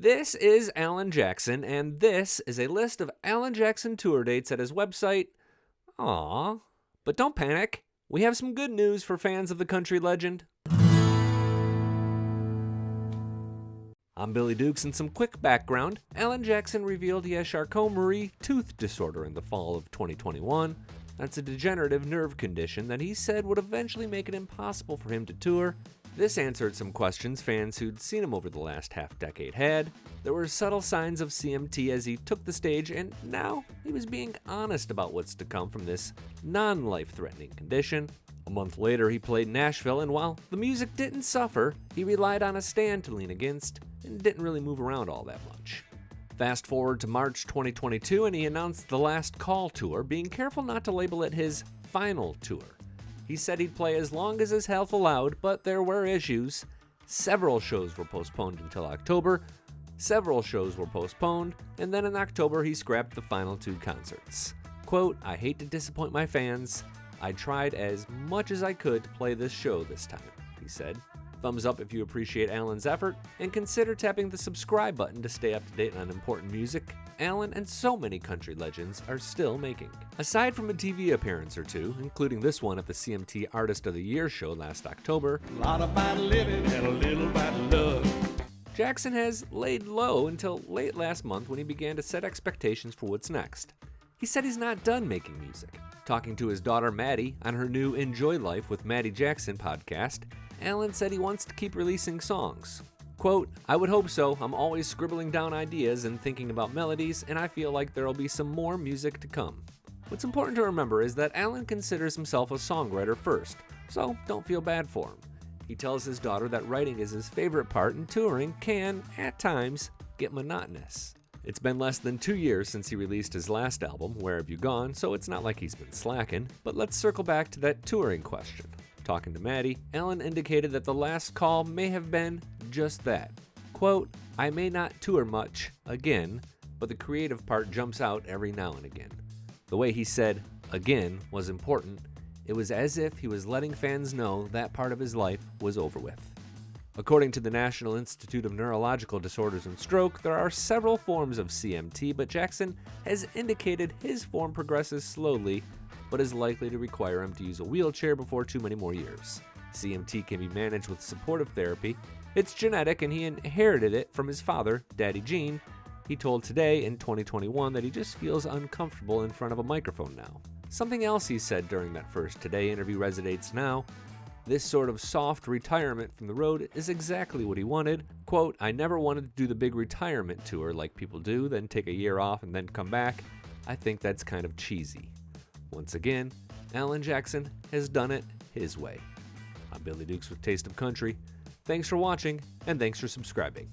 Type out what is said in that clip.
This is Alan Jackson, and this is a list of Alan Jackson tour dates at his website. Aww. But don't panic. We have some good news for fans of the country legend. I'm Billy Dukes, and some quick background. Alan Jackson revealed he has Charcot-Marie tooth disorder in the fall of 2021. That's a degenerative nerve condition that he said would eventually make it impossible for him to tour. This answered some questions fans who'd seen him over the last half-decade had. There were subtle signs of CMT as he took the stage, and now he was being honest about what's to come from this non-life-threatening condition. A month later, he played Nashville, and while the music didn't suffer, he relied on a stand to lean against and didn't really move around all that much. Fast forward to March 2022, and he announced the Last Call tour, being careful not to label it his final tour. He said he'd play as long as his health allowed, but there were issues. Several shows were postponed until October. Several shows were postponed, and then in October he scrapped the final 2 concerts. Quote, "I hate to disappoint my fans. I tried as much as I could to play this show this time," he said. Thumbs up if you appreciate Alan's effort, and consider tapping the subscribe button to stay up to date on important music Alan and so many country legends are still making. Aside from a TV appearance or two, including this one at the CMT Artist of the Year show last October, a lot about living and a little about love. Jackson has laid low until late last month when he began to set expectations for what's next. He said he's not done making music. Talking to his daughter Maddie on her new Enjoy Life with Maddie Jackson podcast, Alan said he wants to keep releasing songs. Quote, "I would hope so. I'm always scribbling down ideas and thinking about melodies, and I feel like there'll be some more music to come." What's important to remember is that Alan considers himself a songwriter first, so don't feel bad for him. He tells his daughter that writing is his favorite part and touring can, at times, get monotonous. It's been less than 2 years since he released his last album, Where Have You Gone, so it's not like he's been slacking, but let's circle back to that touring question. Talking to Maddie, Alan indicated that the last call may have been just that. Quote, "I may not tour much, again, but the creative part jumps out every now and again." The way he said, "again," was important. It was as if he was letting fans know that part of his life was over with. According to the National Institute of Neurological Disorders and Stroke, there are several forms of CMT, but Jackson has indicated his form progresses slowly, but is likely to require him to use a wheelchair before too many more years. CMT can be managed with supportive therapy. It's genetic, and he inherited it from his father, Daddy Gene. He told Today in 2021 that he just feels uncomfortable in front of a microphone now. Something else he said during that first Today interview resonates now. This sort of soft retirement from the road is exactly what he wanted. Quote, "I never wanted to do the big retirement tour like people do, then take a year off and then come back. I think that's kind of cheesy." Once again, Alan Jackson has done it his way. I'm Billy Dukes with Taste of Country. Thanks for watching, and thanks for subscribing.